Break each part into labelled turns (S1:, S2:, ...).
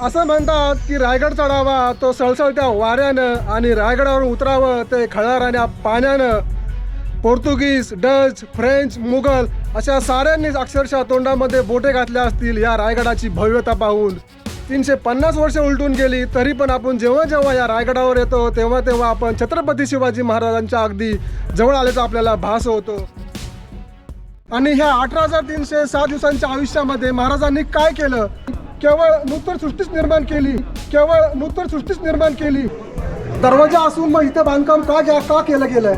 S1: असं म्हणतात की रायगड चढावा तो सळसळत्या वाऱ्यानं आणि रायगडावर उतरावं ते खळाळणाऱ्या पाण्यानं. पोर्तुगीज, डच, फ्रेंच, मुघल अशा साऱ्यांनीच अक्षरशः तोंडामध्ये बोटे घातल्या असतील या रायगडाची भव्यता पाहून. 350 वर्ष उलटून गेली तरी पण आपण जेव्हा जेव्हा या रायगडावर येतो तेव्हा तेव्हा आपण छत्रपती शिवाजी महाराजांच्या अगदी जवळ आल्याचा आपल्याला भास होतो. आणि ह्या 18,306 दिवसांच्या आयुष्यामध्ये महाराजांनी काय केलं? केवळ नूतन सृष्टीच निर्माण केली. दरवाजा असून मग इथे बांधकाम का केलं गेलंय?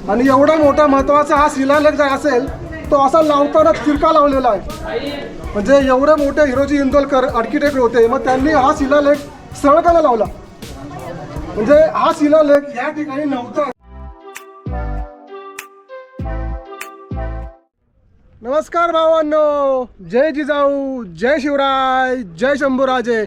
S1: आणि एवढा मोठा महत्त्वाचा हा शिलालेख जर असेल तो असा लावताना तिरका लावलेला आहे. म्हणजे एवढे मोठे हिरोजी इंदोलकर आर्किटेक्ट होते, मग त्यांनी हा शिलालेख सरळ का लावला? म्हणजे हा शिलालेख या ठिकाणी नव्हता. नमस्कार भावांनो, जय जिजाऊ, जय शिवराय, जय शंभूराजे.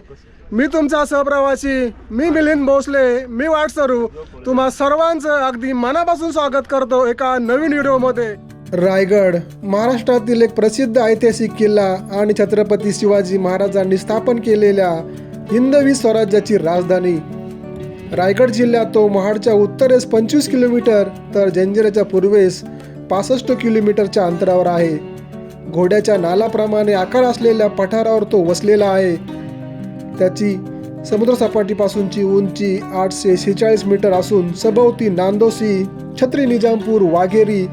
S1: मी तुमचा सहप्रवासी, मी मिलिंद भोसले, मी वाटसरू तुम्हा सर्वांचं अगदी मनापासून स्वागत करतो एका नवीन व्हिडिओमध्ये. रायगड महाराष्ट्रातील एक प्रसिद्ध ऐतिहासिक किल्ला आणि छत्रपती शिवाजी महाराजांनी स्थापन केलेल्या हिंदवी स्वराज्याची राजधानी. रायगड जिल्ह्यात तो महाडच्या उत्तरेस 25 किलोमीटर तर जंजिऱ्याच्या पूर्वेस 65 किलोमीटरच्या अंतरावर आहे. घोड्याच्या नालाप्रमाणे आकार असलेल्या पठारावर तो वसलेला आहे. त्याची समुद्रसपाटीपासूनची उंची 846 मीटर असून सभोवती नांदोसी, छत्री, निजामपूर, वाघेरी,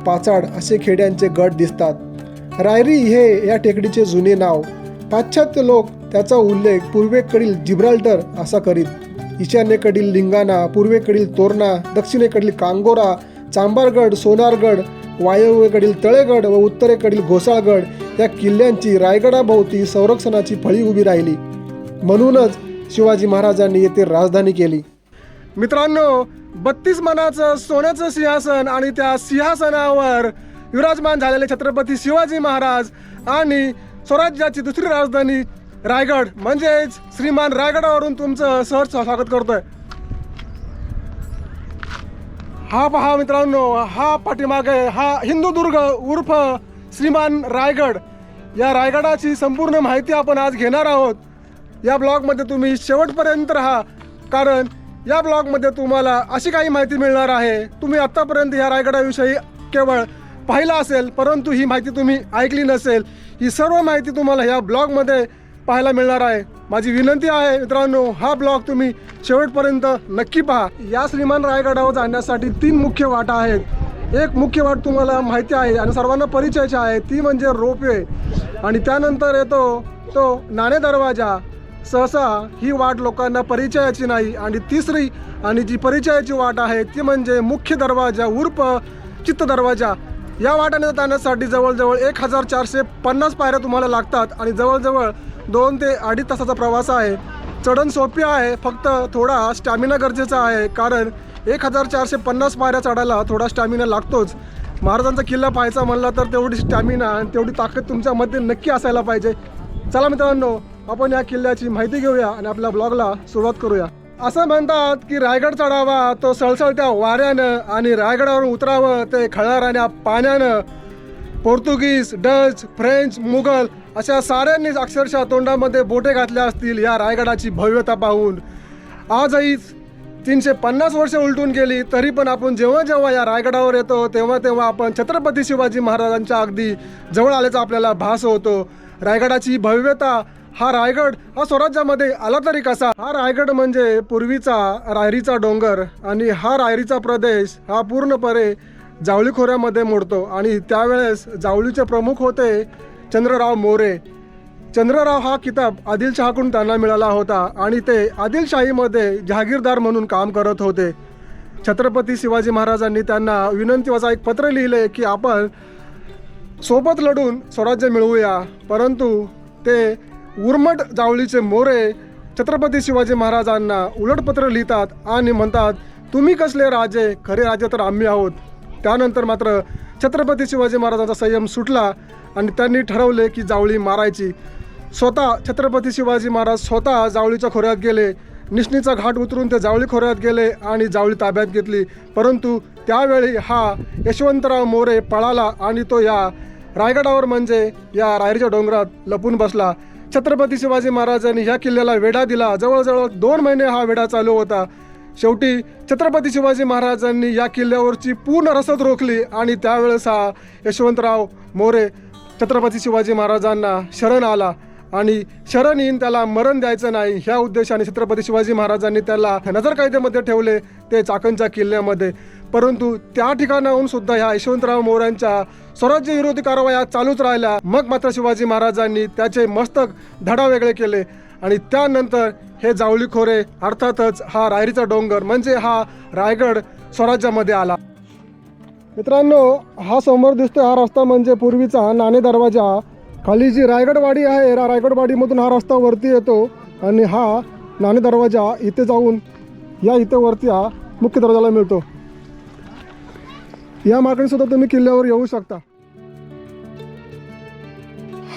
S1: पाचाड असे खेड्यांचे गट दिसतात. रायरी हे या टेकडीचे जुने नाव. पाश्चात्य लोक त्याचा उल्लेख पूर्वेकडील जिब्राल्टर असा करीत. ईशान्येकडील लिंगाणा, पूर्वेकडील तोरणा, दक्षिणेकडील कांगोरा, चांबारगड, सोनारगड, वायव्येकडील तळेगड व उत्तरेकडील घोसाळगड या किल्ल्यांची रायगडाभोवती संरक्षणाची फळी उभी राहिली. म्हणूनच शिवाजी महाराजांनी येथे राजधानी केली. मित्रांनो, 32 मानाचं सोन्याचं सिंहासन आणि त्या सिंहासनावर विराजमान झालेले छत्रपती शिवाजी महाराज आणि स्वराज्याची दुसरी राजधानी रायगड म्हणजेच श्रीमान रायगडावरून तुमचं सहर्ष स्वागत करतोय. हा पहा मित्रांनो, हा पाठीमागे हा हिंदुदुर्ग उर्फ श्रीमान रायगड. या रायगडाची संपूर्ण माहिती आपण आज घेणार आहोत. या ब्लॉगमध्ये तुम्ही शेवटपर्यंत राहा, कारण या ब्लॉगमध्ये तुम्हाला अशी काही माहिती मिळणार आहे तुम्ही आत्तापर्यंत या रायगडाविषयी केवळ पाहिला असेल, परंतु ही माहिती तुम्ही ऐकली नसेल. ही सर्व माहिती तुम्हाला या ब्लॉगमध्ये पाहायला मिळणार आहे. माझी विनंती आहे मित्रांनो, हा ब्लॉग तुम्ही शेवटपर्यंत नक्की पहा. या श्रीमान रायगडावर जाण्यासाठी 3 मुख्य वाटा आहेत. एक मुख्य वाट तुम्हाला माहिती आहे आणि सर्वांना परिचयाची आहे, ती म्हणजे रोपवे. आणि त्यानंतर येतो तो नाणे दरवाजा. सहसा ही वाट लोकांना परिचयाची नाही. आणि तिसरी आणि जी परिचयाची वाट आहे ती म्हणजे मुख्य दरवाजा उर्फ चित्त दरवाजा. या वाटाने जाण्यासाठी जवळजवळ 1450 पायऱ्या तुम्हाला लागतात आणि जवळजवळ 2 ते 2.5 तासाचा प्रवास आहे. चढण सोपी आहे, फक्त थोडा स्टॅमिना गरजेचा आहे, कारण 1450 पायऱ्या चढायला थोडा स्टॅमिना लागतोच. महाराजांचा किल्ला पाहायचा म्हणला तर तेवढी स्टॅमिना आणि तेवढी ताकद तुमच्यामध्ये नक्की असायला पाहिजे. चला मित्रांनो, आपण या किल्ल्याची माहिती घेऊया आणि आपल्या ब्लॉगला सुरुवात करूया. असं म्हणतात की रायगड चढावा तो सळसळत्या वाऱ्यानं आणि रायगडावर उतरावं ते खळाळणाऱ्या पाण्यानं. पोर्तुगीज, डच, फ्रेंच, मुघल अशा साऱ्यांनीच अक्षरशः तोंडामध्ये बोटे घातल्या असतील या रायगडाची भव्यता पाहून. आजही 350 वर्ष उलटून गेली तरी पण आपण जेव्हा जेव्हा या रायगडावर येतो तेव्हा तेव्हा आपण छत्रपती शिवाजी महाराजांच्या अगदी जवळ आल्याचा आपल्याला भास होतो. रायगडाची भव्यता, हा रायगड हा स्वराज्यामध्ये आला तरी कसा? हा रायगड म्हणजे पूर्वीचा रायरीचा डोंगर आणि हा रायरीचा प्रदेश हा पूर्णपणे जावळी खोऱ्यामध्ये मोडतो. आणि त्यावेळेस जावळीचे प्रमुख होते चंद्रराव मोरे. चंद्रराव हा किताब आदिलशहाकडून त्यांना मिळाला होता आणि ते आदिलशाहीमध्ये जहागीरदार म्हणून काम करत होते. छत्रपती शिवाजी महाराजांनी त्यांना विनंतीवजा एक पत्र लिहिले की आपण सोबत लढून स्वराज्य मिळवूया. परंतु ते उर्मट जावळीचे मोरे छत्रपती शिवाजी महाराजांना उलटपत्र लिहितात आणि म्हणतात, तुम्ही कसले राजे, खरे राजे तर आम्ही आहोत. त्यानंतर मात्र छत्रपती शिवाजी महाराजांचा संयम सुटला आणि त्यांनी ठरवले की जावळी मारायची. स्वतः छत्रपती शिवाजी महाराज स्वतः जावळीच्या खोऱ्यात गेले. निशनीचा घाट उतरून ते जावळी खोऱ्यात गेले आणि जावळी ताब्यात घेतली. परंतु त्यावेळी हा यशवंतराव मोरे पळाला आणि तो या रायगडावर म्हणजे या रायरीच्या डोंगरात लपून बसला. छत्रपती शिवाजी महाराजांनी ह्या किल्ल्याला वेढा दिला. जवळजवळ 2 महिने हा वेढा चालू होता. शेवटी छत्रपती शिवाजी महाराजांनी या किल्ल्यावरची पूर्ण रसद रोखली आणि त्यावेळेस हा यशवंतराव मोरे छत्रपती शिवाजी महाराजांना शरण आला आणि शरण येईन त्याला मरण द्यायचं नाही ह्या उद्देशाने छत्रपती शिवाजी महाराजांनी त्याला नजरकैदेमध्ये ठेवले, ते चाकणच्या किल्ल्यामध्ये. परंतु त्या ठिकाणाहून सुद्धा ह्या यशवंतराव मोऱ्यांच्या स्वराज्य विरोधी कारवाया चालूच राहिल्या. मग मात्र शिवाजी महाराजांनी त्याचे मस्तक धडावेगळे केले आणि त्यानंतर हे जावळीखोरे अर्थातच हा रायरीचा डोंगर म्हणजे हा रायगड स्वराज्यामध्ये आला. मित्रांनो, हा समोर दिसतोय हा रस्ता म्हणजे पूर्वीचा नाणे दरवाजा. खाली जी रायगडवाडी आहे, रायगडवाडीमधून हा रस्ता वरती येतो आणि हा नाणे दरवाजा इथे जाऊन इथे वरती हा मुख्य दरवाजाला मिळतो. या मार्गाने सुद्धा तुम्ही किल्ल्यावर येऊ शकता.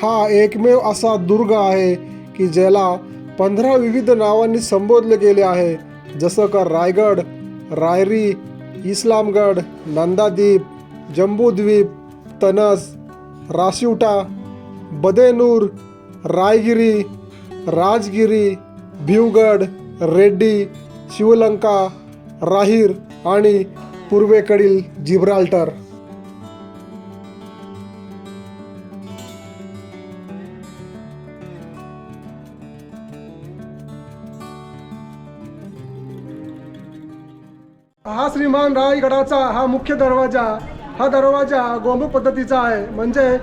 S1: हा एकमेव असा दुर्ग आहे की ज्याला 15 विविध नावांनी संबोधले गेले आहे, जसं का रायगड, रायरी, इस्लामगड, नंदादीप, जम्बूद्वीप, तनस, राशिवटा, बदेनूर, रायगिरी, राजगिरी, भिवगड, रेड्डी, शिवलंका, राहीर आणि पूर्वेकडील जिब्राल्टर. हा श्रीमान रायगडाचा हा मुख्य दरवाजा. हा दरवाजा गोमुख पद्धतीचा आहे, म्हणजे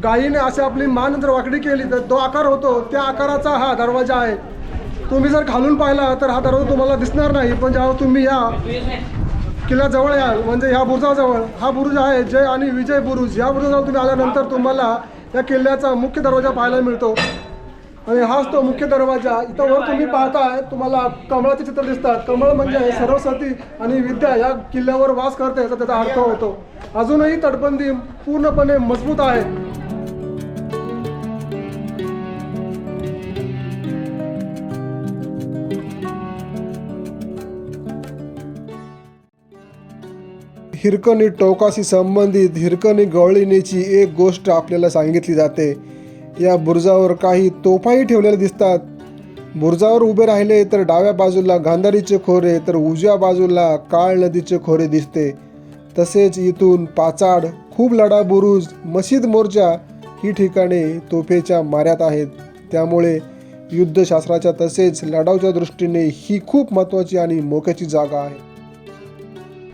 S1: गायीने अशी आपली मान जर वाकडी केली तर तो आकार होतो, त्या आकाराचा हा दरवाजा आहे. तुम्ही जर खालून पाहिला तर हा दरवाजा तुम्हाला दिसणार नाही, पण जेव्हा तुम्ही या किल्ल्याजवळ याल म्हणजे ह्या बुरुजाजवळ, हा बुरुज आहे जय आणि विजय बुरुज, या बुरुजाजवळ तुम्ही आल्यानंतर तुम्हाला या किल्ल्याचा मुख्य दरवाजा पाहायला मिळतो. आणि हाच तो मुख्य दरवाजा. इथं वर तुम्ही पाहताय, तुम्हाला कमळाचे चित्र दिसतात. कमळ म्हणजे सरस्वती आणि विद्या या किल्ल्यावर वास करते असा त्याचा अर्थ होतो. अजूनही तटबंदी पूर्णपणे मजबूत आहे. हिरकणी टोकाशी संबंधित हिरकणी गवळणीची एक गोष्ट आपल्याला सांगितली जाते. या बुरुजावर काही तोफाही ठेवलेल्या दिसतात. बुरुजावर उभे राहिले तर डाव्या बाजूला गांधारीचे खोरे तर उजव्या बाजूला काळ नदीचे खोरे दिसते. तसेच इथून पाचाड, खूप लढा बुरुज, मशीद मोर्चा ही ठिकाणे तोफेच्या माऱ्यात आहेत. त्यामुळे युद्धशास्त्राच्या तसेच लढाऊच्या दृष्टीने ही खूप महत्त्वाची आणि मोक्याची जागा आहे.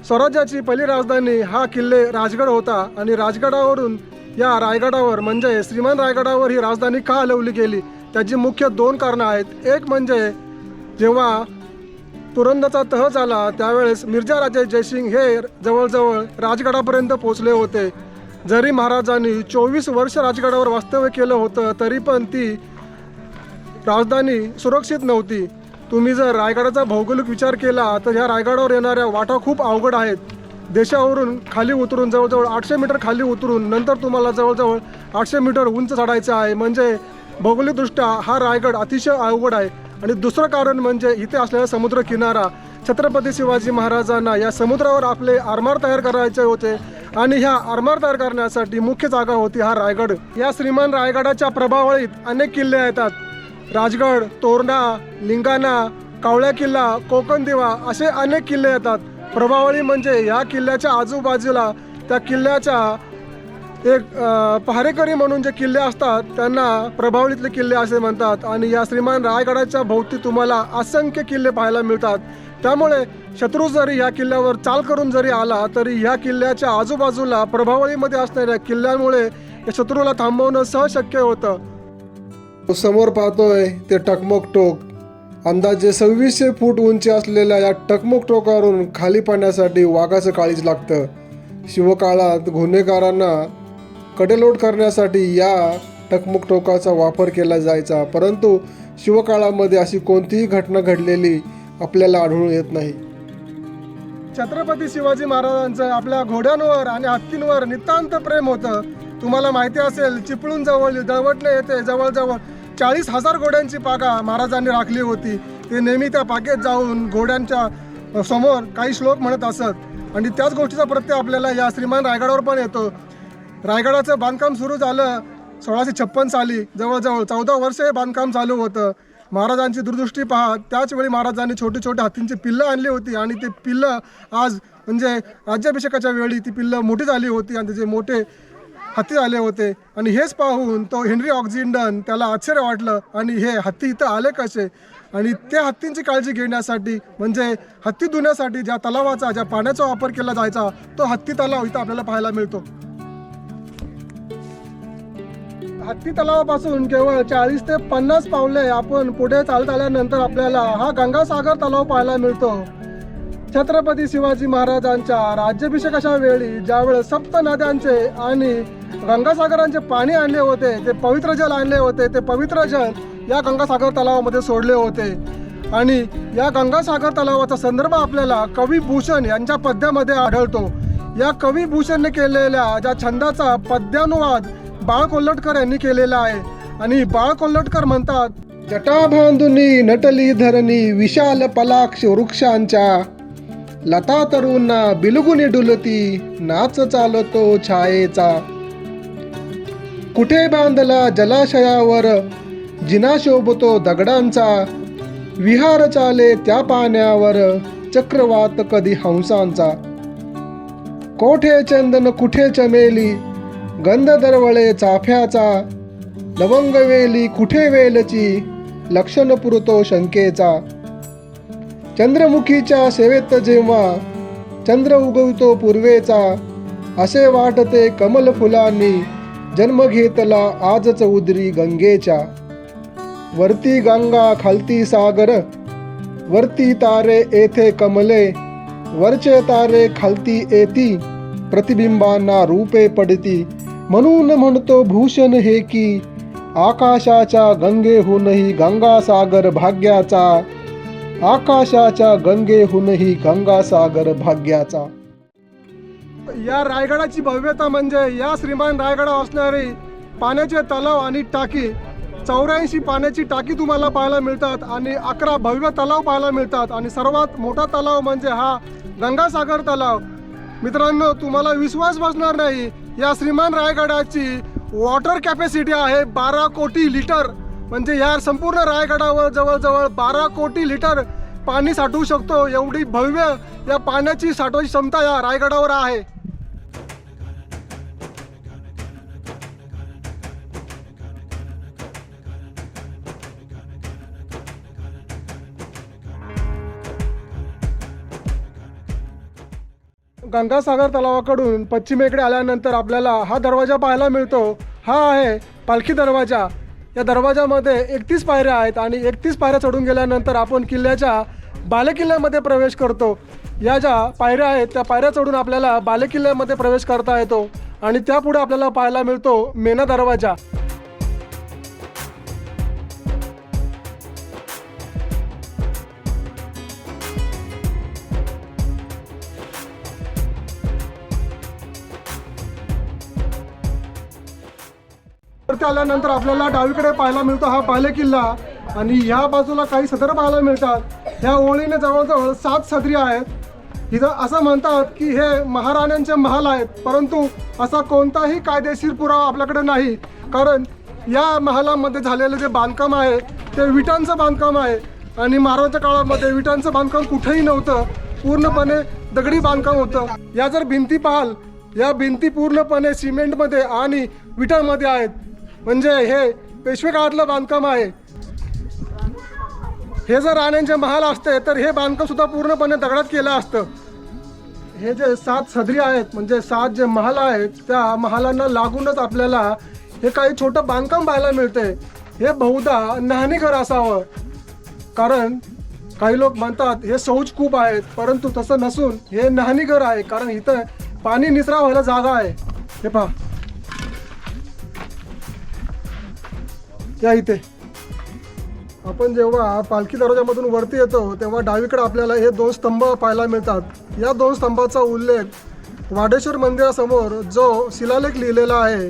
S1: स्वराज्याची पहिली राजधानी हा किल्ले राजगड होता आणि राजगडावरून या रायगडावर म्हणजे श्रीमान रायगडावर ही राजधानी का हलवली गेली त्याची मुख्य 2 कारणं आहेत. एक म्हणजे जेव्हा तुरंदचा तह झाला त्यावेळेस मिर्झा राजे जयसिंग हे जवळजवळ राजगडापर्यंत पोहोचले होते. जरी महाराजांनी 24 वर्ष राजगडावर वास्तव्य केलं होतं तरी पण ती राजधानी सुरक्षित नव्हती. तुम्ही जर रायगडाचा भौगोलिक विचार केला तर ह्या रायगडावर येणाऱ्या वाटा खूप अवघड आहेत. देशावरून खाली उतरून जवळजवळ 800 मीटर खाली उतरून नंतर तुम्हाला जवळजवळ 800 मीटर उंच चढायचं आहे. म्हणजे भौगोलिकदृष्ट्या हा रायगड अतिशय अवघड आहे. आणि दुसरं कारण म्हणजे इथे असलेला समुद्र किनारा. छत्रपती शिवाजी महाराजांना या समुद्रावर आपले आरमार तयार करायचे होते आणि ह्या आरमार तयार करण्यासाठी मुख्य जागा होती हा रायगड. या श्रीमान रायगडाच्या प्रभावळीत अनेक किल्ले येतात. राजगड, तोरणा, लिंगाणा, कावळा किल्ला, कोकण दिवा असे अनेक किल्ले येतात. प्रभावळी म्हणजे या किल्ल्याच्या आजूबाजूला त्या किल्ल्याच्या एक पहारेकरी म्हणून जे किल्ले असतात त्यांना प्रभावळीतले किल्ले असे म्हणतात. आणि या श्रीमान रायगडाच्या भोवती तुम्हाला असंख्य किल्ले पाहायला मिळतात. त्यामुळे शत्रू जरी या किल्ल्यावर चाल करून जरी आला तरी ह्या किल्ल्याच्या आजूबाजूला प्रभावळीमध्ये असणाऱ्या किल्ल्यामुळे या शत्रूला थांबवणं सहज शक्य होतं. समोर पाहतोय ते टकमक टोक. अंदाजे 2600 फूट उंची असलेल्या या टकमक टोकावरून खाली पाडण्यासाठी वाघाचं काळीज लागतं. शिवकाळात गुन्हेगारांना कडेलोट करण्यासाठी या टकमक टोकाचा वापर केला जायचा, परंतु शिवकाळामध्ये अशी कोणतीही घटना घडलेली आपल्याला आढळून येत नाही. छत्रपती शिवाजी महाराजांचं आपल्या घोड्यांवर आणि हत्तींवर नितांत प्रेम होतं. तुम्हाला माहिती असेल चिपळूण जवळ दळवटणे येथे जवळजवळ 40,000 घोड्यांची पागा महाराजांनी राखली होती. ते नेहमी त्या पागेत जाऊन घोड्यांच्या समोर काही श्लोक म्हणत असत आणि त्याच गोष्टीचा प्रत्यय आपल्याला या श्रीमान रायगडावर पण येतो. रायगडाचं बांधकाम सुरू झालं 1656 साली जवळजवळ 14 वर्ष हे बांधकाम चालू होतं. महाराजांची दूरदृष्टी पहा, त्याच वेळी महाराजांनी छोटी छोटी हत्तींची पिल्लं आणली होती आणि ते पिल्लं आज म्हणजे राज्याभिषेकाच्या वेळी ती पिल्लं मोठी झाली होती आणि त्याचे मोठे हत्ती आले होते. आणि हेच पाहून तो हेनरी ऑक्झिंडन त्याला आश्चर्य वाटलं आणि हे हत्ती इथं आले कसे. आणि त्या हत्तींची काळजी घेण्यासाठी म्हणजे हत्ती धुण्यासाठी ज्या तलावाचा ज्या पाण्याचा वापर केला जायचा तो हत्ती तलाव इथं आपल्याला पाहायला मिळतो. हत्ती तलावापासून केवळ 40 ते 50 पावले आपण पुढे चालत आल्यानंतर आपल्याला हा गंगासागर तलाव पाहायला मिळतो. छत्रपती शिवाजी महाराजांच्या राज्याभिषेकाच्या वेळी ज्यावेळेस सप्त नद्यांचे आणि गंगासागरांचे पाणी आणले होते, ते पवित्र जल आणले होते, ते पवित्र जल या गंगासागर तलावामध्ये सोडले होते. आणि या गंगासागर तलावाचा संदर्भ आपल्याला कवी भूषण यांच्या पद्यामध्ये आढळतो. या कवी भूषणने केलेल्या ज्या छंदाचा पद्यानुवाद बाळ कोल्हटकर यांनी केलेला आहे. आणि बाळ कोल्हटकर म्हणतात, जटा बांधुनी नटली धरणी विशाल पलाक्ष वृक्षांच्या, लता तरुणा बिलगुनी डुलती नाच चालतो छायेचा, कुठे बांधला जलाशयावर जिना शोभतो दगडांचा, विहार चाले त्या पाण्यावर चक्रवात कधी हंसांचा, कोठे चंदन कुठे चमेली गंध दरवळे चाफ्याचा, लवंग वेली कुठे वेलची लक्षण पुरतो शंकेचा, चंद्रमुखीच्या सेवेत जेव्हा चंद्र उगवतो पूर्वेचा, असे वाटते कमल फुलांनी जन्म घेतला आजच उदरी गंगेच्या, वरती गंगा खालती सागर वरती तारे येथे कमले, वरचे तारे खालती येती प्रतिबिंबांना रूपे पडती, म्हणून म्हणतो भूषण हे की आकाशाच्या गंगेहूनही गंगासागर भाग्याचा, आकाशाच्या गंगेहूनही गंगासागर भाग्याचा. या रायगडाची भव्यता म्हणजे या श्रीमान रायगडावर असणारी पाण्याचे तलाव आणि टाकी. 84 पाण्याची टाकी तुम्हाला पाहायला मिळतात आणि 11 भव्य तलाव पाहायला मिळतात. आणि सर्वात मोठा तलाव म्हणजे हा गंगासागर तलाव. मित्रांनो, तुम्हाला विश्वास बसणार नाही, या श्रीमान रायगडाची वॉटर कॅपॅसिटी आहे 12 कोटी लिटर. म्हणजे या संपूर्ण रायगडावर जवळजवळ 12 कोटी लिटर पाणी साठवू शकतो, एवढी भव्य या पाण्याची साठवायची क्षमता या रायगडावर आहे. गंगासागर तलावाकडून पश्चिमेकडे आल्यानंतर आपल्याला हा दरवाजा पाहायला मिळतो. हा आहे पालखी दरवाजा. या दरवाजामध्ये 31 पायऱ्या आहेत आणि 31 पायऱ्या चढून गेल्यानंतर आपण किल्ल्याच्या बालेकिल्ल्यामध्ये प्रवेश करतो. या ज्या पायऱ्या आहेत त्या पायऱ्या चढून आपल्याला बालेकिल्ल्यामध्ये प्रवेश करता येतो. आणि त्यापुढे आपल्याला पाहायला मिळतो मेना दरवाजा. वरती आल्यानंतर आपल्याला डावीकडे पाहायला मिळतो हा बाले किल्ला आणि ह्या बाजूला काही सदर पाहायला मिळतात. ह्या ओळीने जवळजवळ 7 सदरी आहेत. इथं असं म्हणतात की हे महाराण्यांचे महल आहेत, परंतु असा कोणताही कायदेशीर पुरावा आपल्याकडे नाही. कारण या महालामध्ये झालेलं जे बांधकाम आहे ते विटांचं बांधकाम आहे आणि महाराजांच्या काळामध्ये विटांचं बांधकाम कुठेही नव्हतं, पूर्णपणे दगडी बांधकाम होतं. या जर भिंती पाहाल, या भिंती पूर्णपणे सिमेंटमध्ये आणि विटांमध्ये आहेत. म्हणजे हे पेशवे काळातलं बांधकाम आहे. हे जर राण्यांचे महाल असते तर हे बांधकाम सुद्धा पूर्णपणे दगडात केलं असतं. हे जे 7 सदरी आहेत म्हणजे 7 जे महल आहेत त्या महालांना लागूनच आपल्याला हे काही छोटं बांधकाम पाहायला मिळते. हे बहुधा न्हाणीघर असावं, कारण काही लोक म्हणतात हे शौचकूप आहेत, परंतु तसं नसून हे न्हाणीघर आहे. कारण इथं पाणी निचरा व्हायला जागा आहे. हे पहा, या इथे आपण जेव्हा पालखी दरवाजामधून वरती येतो तेव्हा डावीकडे आपल्याला हे 2 स्तंभ पाहायला मिळतात. या 2 स्तंभाचा उल्लेख वाडेश्वर मंदिरासमोर जो शिलालेख लिहिलेला आहे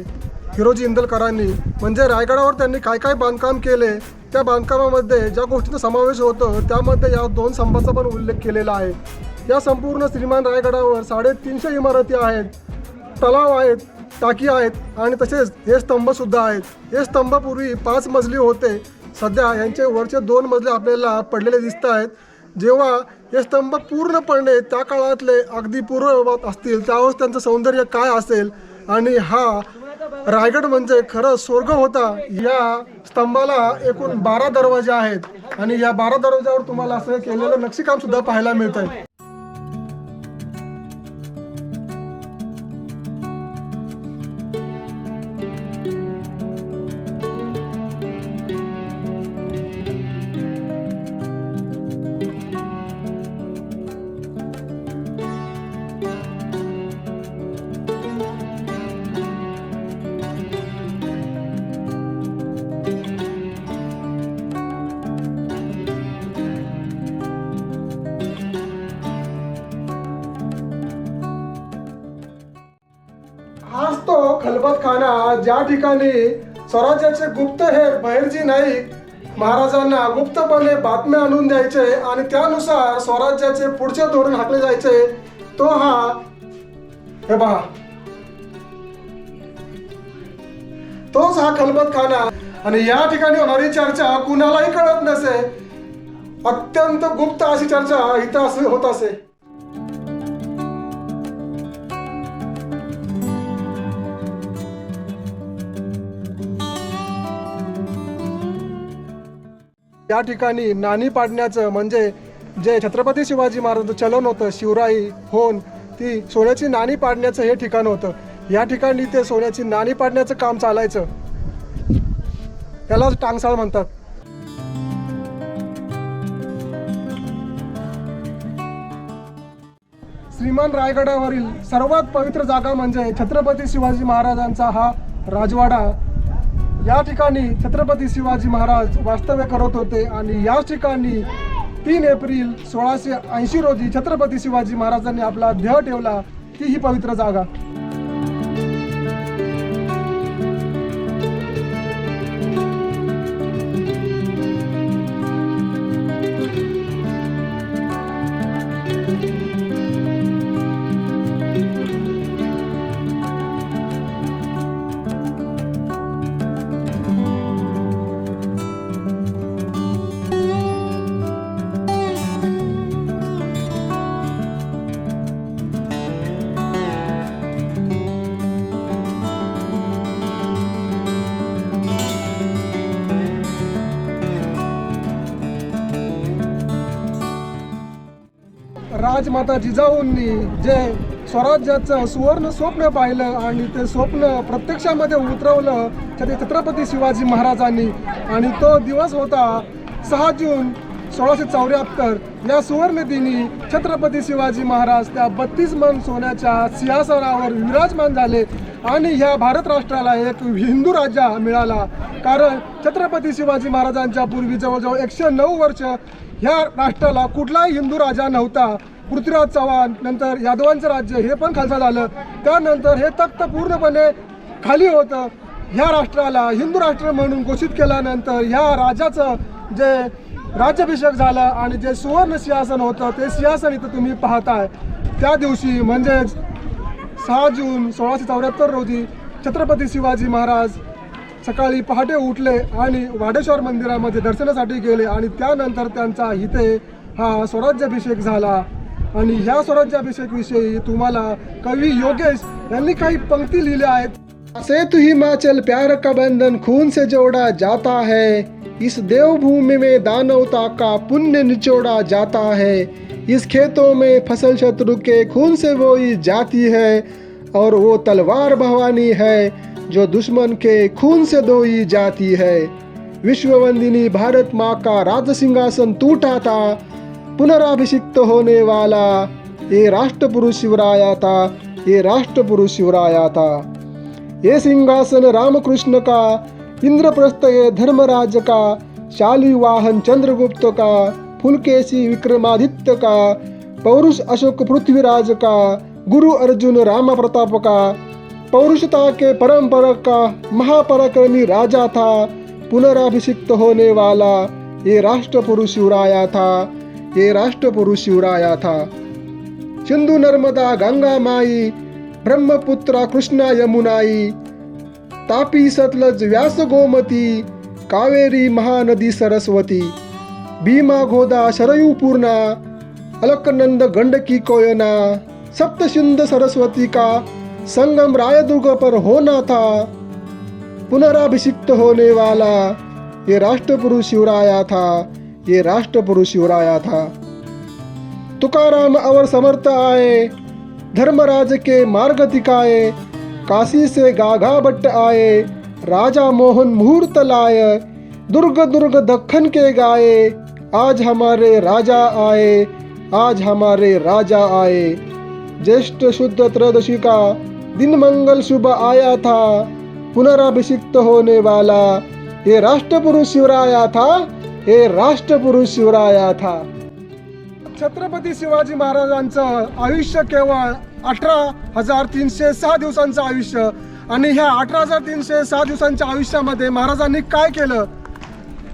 S1: हिरोजी इंदलकरांनी, म्हणजे रायगडावर त्यांनी काय काय बांधकाम केले त्या बांधकामामध्ये ज्या गोष्टींचा समावेश होतो त्यामध्ये या 2 स्तंभाचा पण उल्लेख केलेला आहे. या संपूर्ण श्रीमान रायगडावर 350 इमारती आहेत, तलाव आहेत टाकी आहेत आणि तसेच हे स्तंभ सुद्धा आहेत. हे स्तंभ पूर्वी 5 मजली होते. सध्या यांचे वरचे 2 मजले आपल्याला पडलेले दिसत आहेत. जेव्हा हे स्तंभ पूर्णपणे त्या काळातले अगदी पूर्ववत असतील त्यावेळेस त्यांचं सौंदर्य काय असेल. आणि हा रायगड म्हणजे खरं स्वर्ग होता. या स्तंभाला एकूण 12 दरवाजे आहेत आणि या 12 दरवाजावर तुम्हाला असं केलेलं नक्षीकाम सुद्धा पाहायला मिळतंय. हाच तो खलबतखाना ज्या ठिकाणी स्वराज्याचे गुप्तहेर बहिर्जी नाईक महाराजांना गुप्तपणे बातम्या आणून द्यायचे आणि त्यानुसार स्वराज्याचे पुढचे धोरण हाकले जायचे. तो हे पहा, तोच हा खलबतखाना. आणि या ठिकाणी होणारी चर्चा कुणालाही कळत नसे. अत्यंत गुप्त अशी चर्चा इथं होत असे. या ठिकाणी नाणी पाडण्याचं म्हणजे जे छत्रपती शिवाजी महाराजांचं चलन होतं, शिवराई होऊन ती सोन्याची नाणी पाडण्याचं हे ठिकाण होतं. या ठिकाणी ते सोन्याची नाणी पाडण्याचं काम चालायचं. त्यालाच टांगसाळ म्हणतात. श्रीमान रायगडावरील सर्वात पवित्र जागा म्हणजे छत्रपती शिवाजी महाराजांचा हा राजवाडा. या ठिकाणी छत्रपती शिवाजी महाराज वास्तव्य करत होते आणि याच ठिकाणी 3 एप्रिल 1680 रोजी छत्रपती शिवाजी महाराजांनी आपला देह ठेवला. ती ही पवित्र जागा. राजमाता जिजाऊंनी जे स्वराज्याचं सुवर्ण स्वप्न पाहिलं आणि ते स्वप्न प्रत्यक्षामध्ये उतरवलं ते छत्रपती शिवाजी महाराजांनी. आणि तो दिवस होता 6 जून 1674. या सुवर्णदिनी छत्रपती शिवाजी महाराज त्या 32 मन सोन्याच्या सिंहासनावर विराजमान झाले आणि ह्या भारत राष्ट्राला एक हिंदू राजा मिळाला. कारण छत्रपती शिवाजी महाराजांच्या पूर्वी जवळजवळ 109 वर्ष ह्या राष्ट्राला कुठलाही हिंदू राजा नव्हता. पृथ्वीराज चव्हाण नंतर यादवांचं राज्य हे पण खालचं झालं. त्यानंतर हे तख्त पूर्णपणे खाली होतं. ह्या राष्ट्राला हिंदू राष्ट्र म्हणून घोषित केल्यानंतर ह्या राजाचं जे राज्याभिषेक झाला आणि जे सुवर्ण सिंहासन होतं ते सिंहासन इथं तुम्ही पाहताय. त्या दिवशी म्हणजे 6 जून 1674 रोजी छत्रपती शिवाजी महाराज सकाळी पहाटे उठले आणि वाडेश्वर मंदिरामध्ये दर्शनासाठी गेले आणि त्यानंतर त्यांचा इथे हा स्वराज्याभिषेक झाला. आणि ह्या स्वराज्याभिषेकविषयी तुम्हाला कवी योगेश यांनी काही पंक्ती लिहिल्या आहेत. से तू हिमाचल प्यार का बंधन खून से जोड़ा जाता है, इस देवभूमि में दानवता का पुण्य निचोड़ा जाता है, इस खेतों में फसल शत्रु के खून से बोई जाती है और वो तलवार भवानी है जो दुश्मन के खून से धोई जाती है. विश्ववंदिनी भारत माँ का राज सिंहासन टूटा था, पुनराभिषिक्त होने वाला ये राष्ट्रपुरुष शिवराया था, ये राष्ट्रपुरुष शिवराया था. ये सिंहासन रामकृष्ण का, इंद्रप्रस्थ ये धर्मराज का, शालिवाहन चंद्रगुप्त का, फुलकेशी विक्रमादित्य का, पौरुष अशोक पृथ्वीराज का, गुरु अर्जुन राम प्रताप का, पौरुषता के परंपरा का महापराक्रमी राजा था, पुनराभिषिक्त होने वाला ये राष्ट्रपुरुष शिवराया था, ये राष्ट्रपुरुष शिवराया था. सिंधु नर्मदा गंगा माई ब्रह्मपुत्रा कृष्णा यमुनाई, तापी सतलज व्यास गोमती, कावेरी महानदी सरस्वती, भीमा घोदा शरयू पूर्णा, अलकनंद गंडकी कोयना, सप्तसिंध सरस्वती का संगम रायदुर्ग पर होना था। पुनराभिषिक्त होने वाला ये राष्ट्रपुरुष शिवराया था, ये राष्ट्रपुरुष शिवराया था। तुकाराम और समर्थ आए, धर्मराज के मार्ग दिखाए, काशी से गागा भट्ट आए, राजा मोहन मुहूर्त लाए, दुर्ग दुर्ग दक्खन के गाए, आज हमारे राजा आए, आज हमारे राजा आए। ज्येष्ठ शुद्ध त्रयोदशी का दिन मंगल शुभ आया था, पुनराभिषिक्त होने वाला ये राष्ट्रपुरुष शिवराया था, ये राष्ट्रपुरुष शिवराया था। छत्रपती शिवाजी महाराजांचं आयुष्य केवळ 18,306 दिवसांचं आयुष्य, आणि ह्या 18,306 दिवसांच्या आयुष्यामध्ये महाराजांनी काय केलं?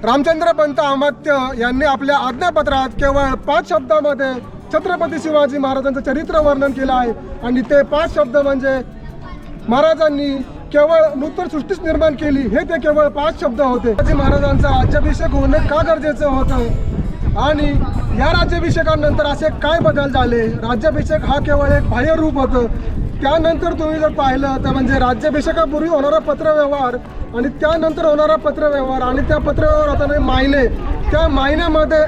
S1: रामचंद्र पंत अमात्य यांनी आपल्या आज्ञापत्रात केवळ 5 शब्दामध्ये छत्रपती शिवाजी महाराजांचं चरित्र वर्णन केलं आहे, आणि ते 5 शब्द म्हणजे महाराजांनी केवळ नूतन सृष्टीच निर्माण केली, हे ते केवळ 5 शब्द होते। शिवाजी महाराजांचा राज्याभिषेक होणं का गरजेचं होतं, आणि या राज्याभिषेकानंतर असे काय बदल झाले? राज्याभिषेक हा केवळ एक बाह्य रूप होतं। त्यानंतर तुम्ही जर पाहिलं तर म्हणजे राज्याभिषेकापूर्वी होणारा पत्रव्यवहार आणि त्यानंतर होणारा पत्रव्यवहार आणि त्या पत्रव्यवहार होताना मायने, त्या मायन्यामध्ये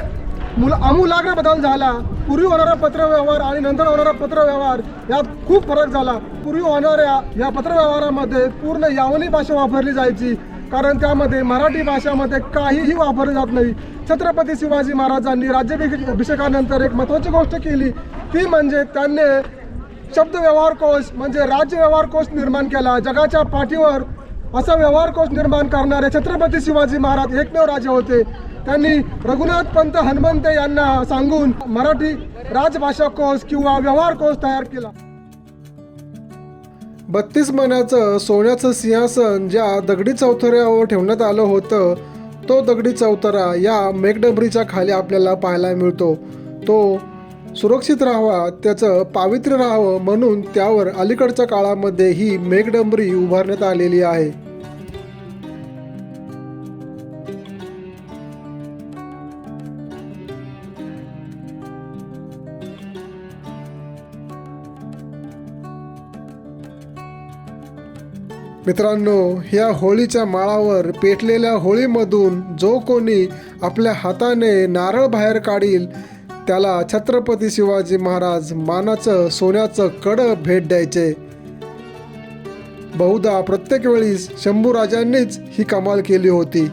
S1: आमूलाग्र बदल झाला। पूर्वी होणारा पत्रव्यवहार आणि नंतर होणारा पत्रव्यवहार यात खूप फरक झाला। पूर्वी होणाऱ्या या पत्रव्यवहारामध्ये पूर्ण यावनी भाषा वापरली जायची, कारण त्यामध्ये मराठी भाषामध्ये काहीही वापरले जात नाही। छत्रपती शिवाजी महाराजांनी राज्याभिषेकानंतर एक महत्त्वाची गोष्ट केली, ती म्हणजे त्यांनी शब्द व्यवहार कोश म्हणजे राज्य व्यवहार कोश निर्माण केला। जगाच्या पाठीवर असा व्यवहार कोश निर्माण करणारे छत्रपती शिवाजी महाराज एकमेव राजे होते। त्यांनी रघुनाथ पंत हनुमंते यांना सांगून मराठी राजभाषा कोश किंवा व्यवहार कोश तयार केला। 32 मणाचं सोन्याचं सिंहासन ज्या दगडी चौथऱ्यावर ठेवण्यात आलं होतं, तो दगडी चौथरा या मेघडंबरीच्या खाली आपल्याला पाहायला मिळतो। तो सुरक्षित राहावा, त्याचं पावित्र्य राहावं म्हणून त्यावर अलीकडच्या काळामध्ये ही मेघडंबरी उभारण्यात आलेली आहे। मित्रांनो, ह्या होळीच्या माळावर पेटलेल्या होळीमधून जो कोणी आपल्या हाताने नारळ बाहेर काढील त्याला छत्रपती शिवाजी महाराज मानाचं सोन्याचं कड भेट द्यायचे। बहुधा प्रत्येक वेळी शंभूराजांनीच ही कमाल केली होती।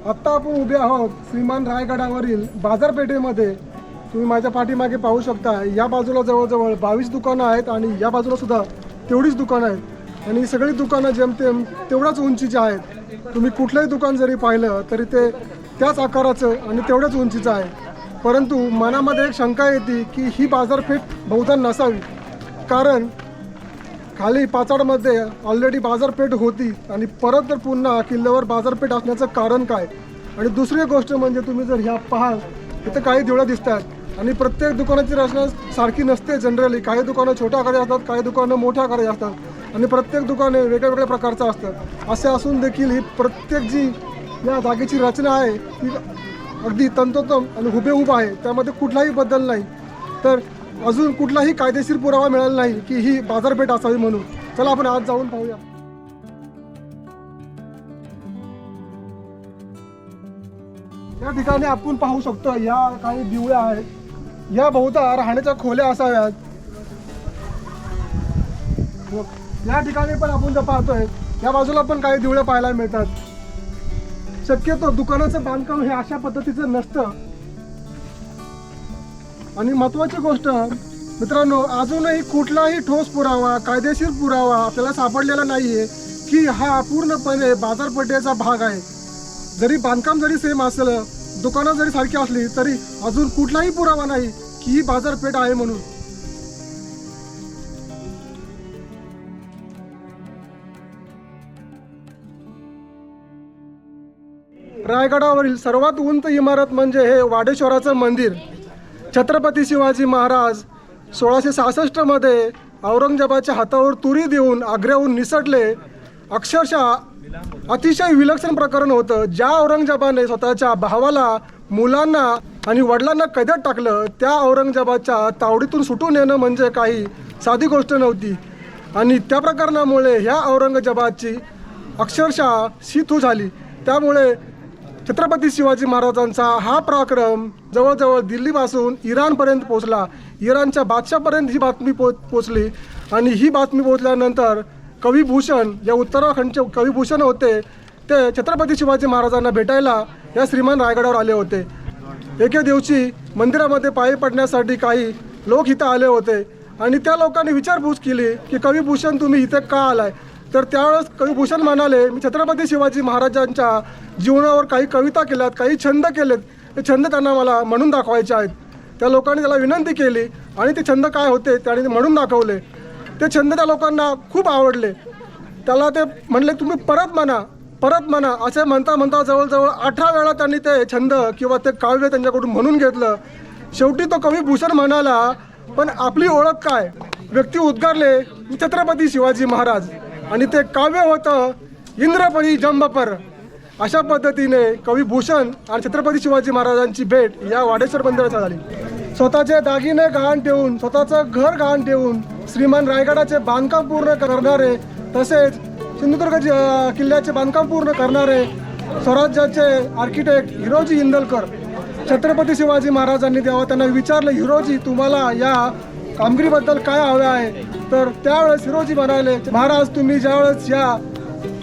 S1: आत्ता आपण उभे आहोत श्रीमान रायगडावरील बाजारपेठेमध्ये। तुम्ही माझ्या पाठीमागे पाहू शकता, या बाजूला जवळजवळ 22 दुकानं आहेत आणि या बाजूला सुद्धा तेवढीच दुकानं आहेत, आणि सगळी दुकानं जेमतेम तेवढ्याच उंचीची आहेत। तुम्ही कुठलंही दुकान जरी पाहिलं तरी ते त्याच आकाराचं आणि तेवढ्याच उंचीचं आहे। परंतु मनामध्ये एक शंका येते की ही बाजारपेठ बहुधा नसावी, कारण खाली पाचाडमध्ये ऑलरेडी बाजारपेठ होती आणि परत जर पुन्हा किल्ल्यावर बाजारपेठ असण्याचं कारण काय? आणि दुसरी गोष्ट म्हणजे तुम्ही जर ह्या पाहाल इथं काही देवळं दिसतात आणि प्रत्येक दुकानाची रचना सारखी नसते। जनरली काही दुकानं छोट्या आकाराची असतात, काही दुकानं मोठ्या आकाराची असतात आणि प्रत्येक दुकाने वेगळ्या प्रकारचं असतं। असे असून देखील ही प्रत्येक जी या जागेची रचना आहे ती अगदी तंतोतंत आणि हुबेहूब आहे, त्यामध्ये कुठलाही बदल नाही। तर अजून कुठलाही कायदेशीर पुरावा मिळाला नाही की ही बाजारपेठ असावी म्हणून। चला आपण आज जाऊन पाहूया। या ठिकाणी आपण पाहू शकतो या काही दिवळ्या आहेत, या बहुधा राहण्याच्या खोल्या असाव्यात। या ठिकाणी पण आपण जर पाहतोय या बाजूला पण काही दिवळे पाहायला मिळतात। शक्यतो दुकानाचं बांधकाम हे अशा पद्धतीचं नसतं। आणि महत्त्वाची गोष्ट मित्रांनो, अजूनही कुठलाही ठोस पुरावा कायदेशीर पुरावा आपल्याला सापडलेला नाहीये की हा पूर्णपणे बाजारपेठेचा भाग आहे। जरी बांधकाम जरी सेम असलं, दुकानं जरी सारखी असली तरी अजून कुठलाही पुरावा नाही की ही बाजारपेठ आहे म्हणून। रायगडावरील सर्वात उंच इमारत म्हणजे हे वाडेश्वराचं मंदिर. छत्रपती शिवाजी महाराज 1666मध्ये औरंगजेबाच्या हातावर तुरी देऊन आग्र्याहून निसटले. अक्षरशः अतिशय विलक्षण प्रकरण होतं. ज्या औरंगजेबाने स्वतःच्या भावाला, मुलांना आणि वडिलांना कैद्यात टाकलं, त्या औरंगजेबाच्या तावडीतून सुटून येणं म्हणजे काही साधी गोष्ट नव्हती. आणि त्या प्रकरणामुळे ह्या औरंगजेबाची अक्षरशः शीतू झाली. त्यामुळे छत्रपती शिवाजी महाराजांचा हा पराक्रम जवळजवळ दिल्लीपासून इराणपर्यंत पोचला. इराणच्या बादशाहपर्यंत ही बातमी पोचली. आणि ही बातमी पोचल्यानंतर कविभूषण, या उत्तराखंडचे कविभूषण होते, ते छत्रपती शिवाजी महाराजांना भेटायला या श्रीमान रायगडावर आले होते. एके दिवशी मंदिरामध्ये पायी पडण्यासाठी काही लोक इथं आले होते आणि त्या लोकांनी विचारपूस केली की कविभूषण तुम्ही इथे का आलाय. तर त्यावेळेस कविभूषण म्हणाले, मी छत्रपती शिवाजी महाराजांच्या जीवनावर काही कविता केल्यात, काही छंद केलेत, ते छंद त्यांना मला म्हणून दाखवायचे आहेत. त्या लोकांनी त्याला विनंती केली आणि ते छंद काय होते त्याने ते म्हणून दाखवले. ते छंद त्या लोकांना खूप आवडले. त्याला ते म्हणले तुम्ही परत म्हणा असे म्हणता म्हणता जवळजवळ 18 वेळा त्यांनी ते छंद किंवा ते काव्य त्यांच्याकडून म्हणून घेतलं. शेवटी तो कविभूषण म्हणाला, पण आपली ओळख काय. व्यक्ती उद्गारले, छत्रपती शिवाजी महाराज, आणि ते काव्य होतं इंद्रपरी जंबपर. अशा पद्धतीने कविभूषण आणि छत्रपती शिवाजी महाराजांची भेट या वाडेश्वर मंदिरात झाली. स्वतःचे दागिने गहाण ठेवून, स्वतःचं घर गहाण ठेवून श्रीमान रायगडाचे बांधकाम पूर्ण करणारे, तसेच सिंधुदुर्ग किल्ल्याचे बांधकाम पूर्ण करणारे स्वराज्याचे आर्किटेक्ट हिरोजी इंदलकर. छत्रपती शिवाजी महाराजांनी तेव्हा त्यांना विचारलं, हिरोजी तुम्हाला या कामगिरीबद्दल काय हवे आहे. तर त्यावेळेस हिरोजी म्हणाले, महाराज तुम्ही ज्यावेळेस या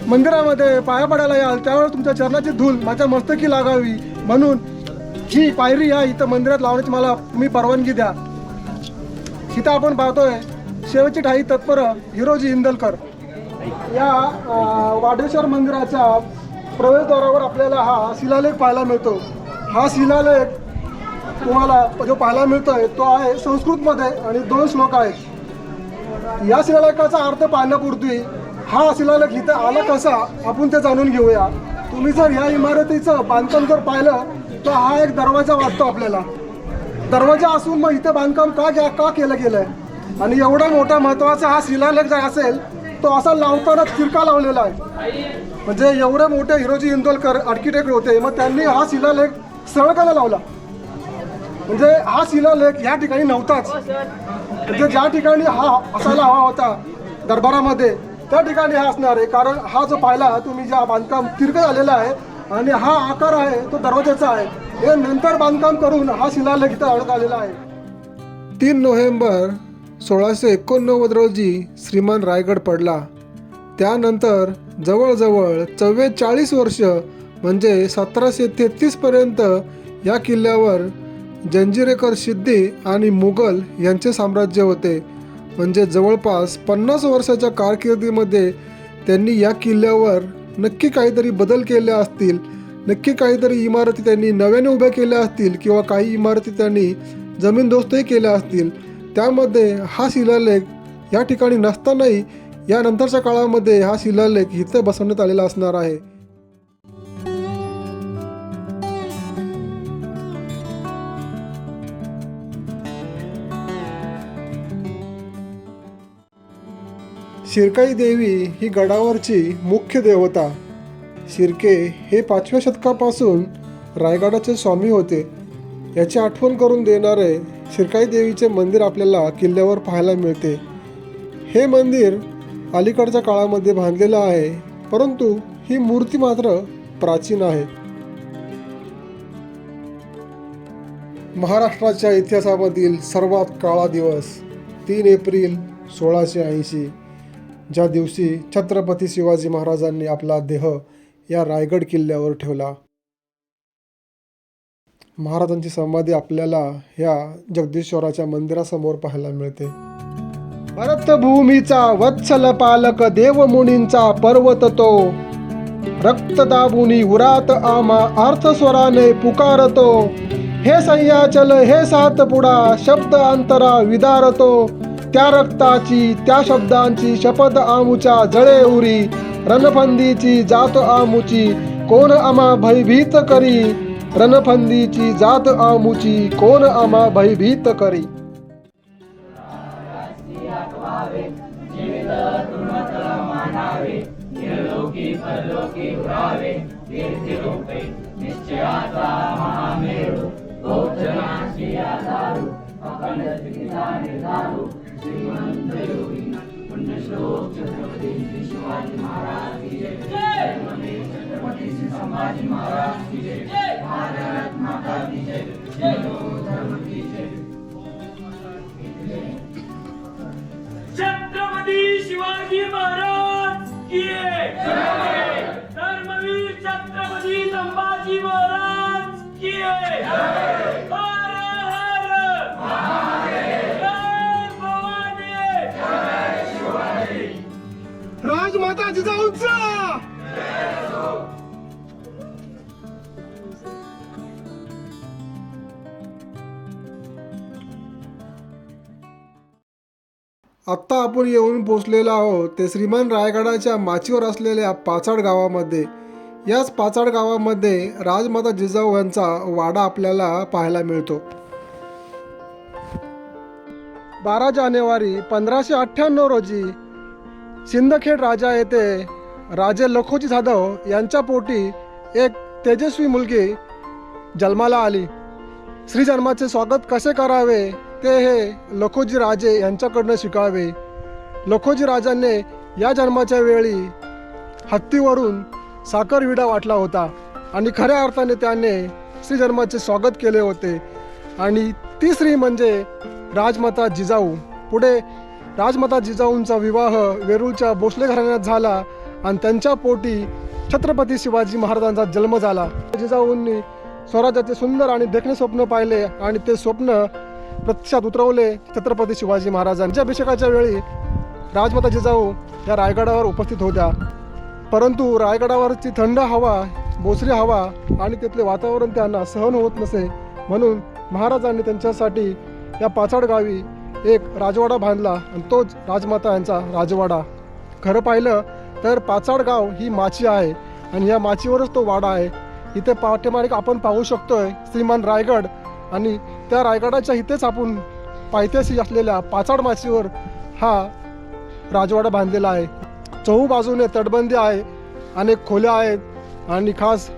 S1: मंदिरामध्ये पाया पडायला याल त्यावेळेस तुमच्या चरणाची धूल माझ्या मस्तकी लागावी, म्हणून ही पायरी या इथं मंदिरात लावण्याची मला तुम्ही परवानगी द्या. इथं आपण पाहतोय शेवटची ठाई तत्पर हिरोजी इंदलकर. या वाडेश्वर मंदिराच्या प्रवेशद्वारावर आपल्याला हा शिलालेख पाहायला मिळतो. हा शिलालेख तुम्हाला जो पाहायला मिळतोय तो आहे संस्कृतमध्ये आणि 2 श्लोक आहेत. या शिलालेखाचा अर्थ पाहण्यापूर्वी हा शिलालेख इथं आला कसा आपण ते जाणून घेऊया. तुम्ही जर या इमारतीचं बांधकाम जर पाहिलं तर हा एक दरवाजा वाटतो आपल्याला. दरवाजा असून मग इथं बांधकाम का केलं गेलं आहे. आणि एवढा मोठा महत्त्वाचा हा शिलालेख जर असेल तो असा लावताना तिरका लावलेला आहे. म्हणजे एवढे मोठे हिरोजी इंदोलकर आर्किटेक्ट होते, मग त्यांनी हा शिलालेख सरळ लावला. म्हणजे हा शिलालेख या ठिकाणी नव्हताच. म्हणजे ज्या ठिकाणी हा असायला हवा होता दरबारामध्ये त्या ठिकाणी हा असणार आहे. कारण हा जो पाहिला तुम्ही ज्या बांधकाम तिरकं झालेला आहे आणि हा आकार आहे तो दरवाजाचा आहे. हे नंतर बांधकाम करून हा शिलालेख इथं आणण्यात आलेला आहे. 3 नोव्हेंबर 1689 रोजी श्रीमान रायगड पडला. त्यानंतर जवळजवळ 44 वर्ष म्हणजे 1733 पर्यंत या किल्ल्यावर जंजिरेकर सिद्दी आणि मुघल यांचे साम्राज्य होते. म्हणजे जवळपास 50 वर्षाच्या कारकिर्दीमध्ये त्यांनी या किल्ल्यावर नक्की काहीतरी बदल केले असतील, नक्की काहीतरी इमारती त्यांनी नव्याने उभ्या केल्या असतील किंवा काही इमारती त्यांनी जमीनदोस्तही केल्या असतील. त्यामध्ये हा शिलालेख या ठिकाणी नसतानाही या नंतरच्या काळामध्ये हा शिलालेख इथं बसवण्यात आलेला असणार आहे. शिरकाई देवी ही गडावरची मुख्य देवता. शिर्के हे 5व्या शतकापासून रायगडाचे स्वामी होते. याची आठवण करून देणारे शिरकाई देवीचे मंदिर आपल्याला किल्ल्यावर पाहायला मिळते. हे मंदिर अलीकडच्या काळामध्ये बांधलेलं आहे, परंतु ही मूर्ती मात्र प्राचीन आहे. महाराष्ट्राच्या इतिहासामधील सर्वात काळा दिवस 3 एप्रिल 1680, ज्या दिवशी छत्रपती शिवाजी महाराजांनी आपला देह या रायगड किल्ल्यावर ठेवला. महाराजांची समाधी आपल्याला ह्या जगदीश्वराच्या मंदिरासमोर पाहायला मिळते. भरतभूमीचा वत्सल पालक देव मुनींचा पर्वत तो, रक्त दाबुनी उरात आमा अर्थस्वराने पुकारतो. हे सह्याचल हे सातपुडा शब्द अंतरा विदारतो. त्या रक्ताची त्या शब्दांची शपथ आमुच्या जळे उरी, रणफंदीची जात आमुची कोण आम्हा भयभीत करी, रणफंदीची जात आमुची कोण आम्हा भयभीत करी.
S2: छत्रपती शिवाजी महाराज की जय. धर्मवीर छत्रपती संभाजी महाराज की जय. हर हर महादेव. जय भवानी.
S1: राजमाता जिजाऊंचा आत्ता आपण येऊन पोचलेलो आहोत ते श्रीमान रायगडाच्या माचीवर असलेल्या पाचाड गावामध्ये. याच पाचाड गावामध्ये राजमाता जिजाऊ यांचा वाडा आपल्याला पाहायला मिळतो. 12 जानेवारी 1598 रोजी सिंदखेड राजा येथे राजे लखोजी जाधव यांच्या पोटी एक तेजस्वी मुलगी जन्माला आली. श्री जन्माचे स्वागत कसे करावे ते हे लखोजी राजे यांच्याकडनं शिकावे. लखोजी राजांनी या जन्माच्या वेळी हत्तीवरून साखर विडा वाटला होता आणि खऱ्या अर्थाने त्याने श्री जन्माचे स्वागत केले होते. आणि ती स्त्री म्हणजे राजमाता जिजाऊ. पुढे राजमाता जिजाऊंचा विवाह वेरूळच्या भोसले घराण्यात झाला आणि त्यांच्या पोटी छत्रपती शिवाजी महाराजांचा जन्म झाला. जिजाऊंनी स्वराज्याचे सुंदर आणि देखणे स्वप्न पाहिले आणि ते स्वप्न प्रत्यक्षात उतरवले छत्रपती शिवाजी महाराजांच्या अभिषेकाच्या वेळी राजमाता जिजाऊ या रायगडावर उपस्थित होत्या. परंतु रायगडावरची थंड हवा, बोचरी हवा आणि तिथले वातावरण त्यांना सहन होत नसे, म्हणून महाराजांनी त्यांच्यासाठी या पाचाड गावी एक राजवाडा बांधला आणि तोच राजमाता यांचा राजवाडा. खरं पाहिलं तर पाचाड गाव ही माची आहे आणि या माचीवरच तो वाडा आहे. इथे पाठीमागे आपण पाहू शकतोय श्रीमान रायगड आणि त्या रायगडाच्या इथेच आपण पायथ्याशी असलेल्या पाचाड माचीवर हा राजवाडा बांधलेला आहे. चहूबाजूने तटबंदी आहे, अनेक खोल्या आहेत आणि खास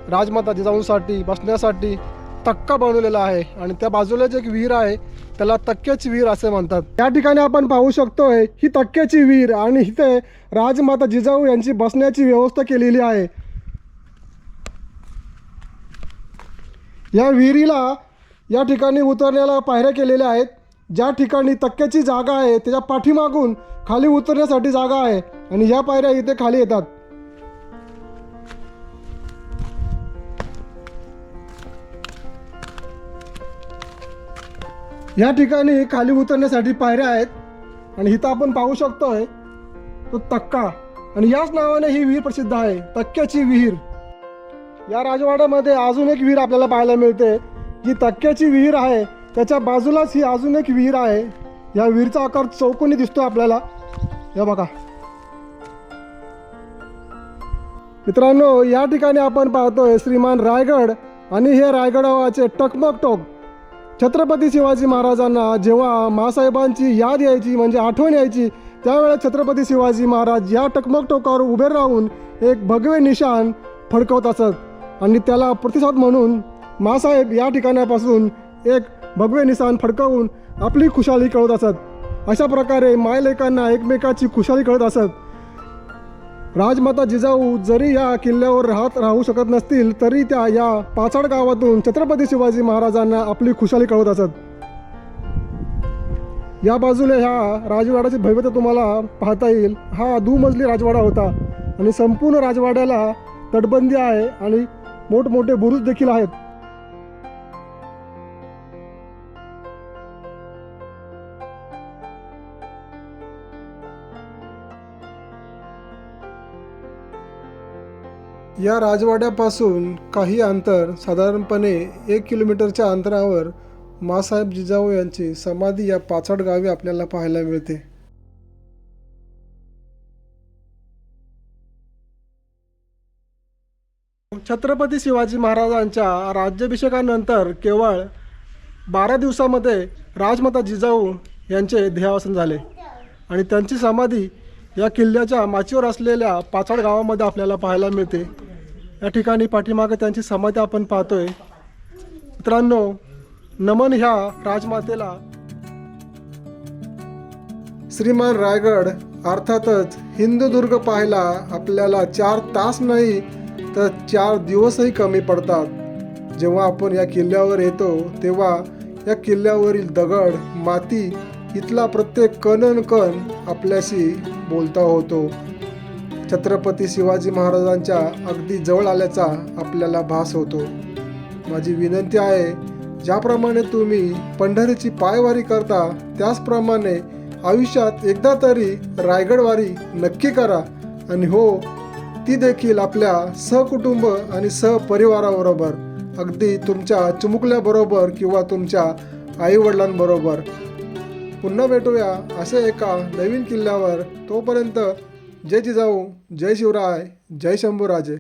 S1: राजमाता जिजाऊंसाठी बसण्यासाठी तक्का बनवलेला आहे आणि त्या बाजूलाच एक विहीर आहे, त्याला तक्क्याची विहीर असे म्हणतात. या ठिकाणी आपण पाहू शकतोय ही तक्क्याची विहीर आणि इथे राजमाता जिजाऊ यांची बसण्याची व्यवस्था केलेली आहे. या विहिरीला या ठिकाणी उतरण्याला पायऱ्या केलेल्या आहेत. ज्या ठिकाणी तक्क्याची जागा आहे त्याच्या पाठीमागून खाली उतरण्यासाठी जागा आहे आणि या पायऱ्या इथे खाली येतात. या ठिकाणी खाली उतरण्यासाठी पायऱ्या आहेत आणि इथं आपण पाहू शकतोय तो तक्का आणि याच नावाने ही विहीर प्रसिद्ध आहे, तक्क्याची विहीर. या राजवाड्यामध्ये अजून एक विहीर आपल्याला पाहायला मिळते. जी तक्क्याची विहीर आहे त्याच्या बाजूलाच ही अजून एक विहीर आहे. या विहीरचा आकार चौकोनी दिसतो आपल्याला, हे बघा. मित्रांनो, या ठिकाणी आपण पाहतोय श्रीमान रायगड आणि हे रायगडाचे टकमक टोक. छत्रपती शिवाजी महाराजांना जेव्हा मासाहेबांची याद यायची म्हणजे आठवण यायची त्यावेळेस छत्रपती शिवाजी महाराज या टकमक टोकावर उभे राहून एक भगवे निशाण फडकवत असत आणि त्याला प्रतिसाद म्हणून मासाहेब या ठिकाणापासून एक भगवे निशाण फडकवून आपली खुशाली कळवत असत. अशा प्रकारे मायलेकांना एकमेकाची खुशाली कळत असत. राजमाता जिजाऊ जरी या किल्ल्यावर राहू शकत नसतील तरी त्या या पाचाड गावातून छत्रपती शिवाजी महाराजांना आपली खुशाली कळवत असत. या बाजूला ह्या राजवाड्याची भव्यता तुम्हाला पाहता येईल. हा दुमजली राजवाडा होता आणि संपूर्ण राजवाड्याला तटबंदी आहे आणि मोठमोठे बुरुज देखील आहेत. या राजवाड्यापासून काही अंतर, साधारणपणे 1 किलोमीटरच्या अंतरावर मासाहेब जिजाऊ यांची समाधी या पाचाड गावी आपल्याला पाहायला मिळते. छत्रपती शिवाजी महाराजांच्या राज्याभिषेकानंतर केवळ 12 दिवसामध्ये राजमाता जिजाऊ यांचे देहावसन झाले आणि त्यांची समाधी या किल्ल्याच्या माचीवर असलेल्या पाचाड गावामध्ये आपल्याला पाहायला मिळते. या ठिकाणी पाठीमागे त्यांची समाधी आपण पाहतोय. मित्रांनो, नमन ह्या राजमातेला. श्रीमान रायगड अर्थातच हिंदुदुर्ग पाहायला आपल्याला 4 तास नाही तर 4 दिवसही कमी पडतात. जेव्हा आपण या किल्ल्यावर येतो तेव्हा या किल्ल्यावरील दगड, माती, इथला प्रत्येक कण न कण आपल्याशी बोलता होतो. छत्रपती शिवाजी महाराजांच्या अगदी जवळ आल्याचा आपल्याला भास होतो. माझी विनंती आहे, ज्याप्रमाणे तुम्ही पंढरीची पायवारी करता त्याचप्रमाणे आयुष्यात एकदा तरी रायगडवारी नक्की करा आणि हो, ती देखील आपल्या सहकुटुंब आणि सहपरिवाराबरोबर, अगदी तुमच्या चिमुकल्याबरोबर किंवा तुमच्या आईवडिलांबरोबर. पुन्हा भेटूया अशा एका नवीन किल्ल्यावर. तोपर्यंत जय जिजाऊ, जय शिवराय, जय शंभूराजे.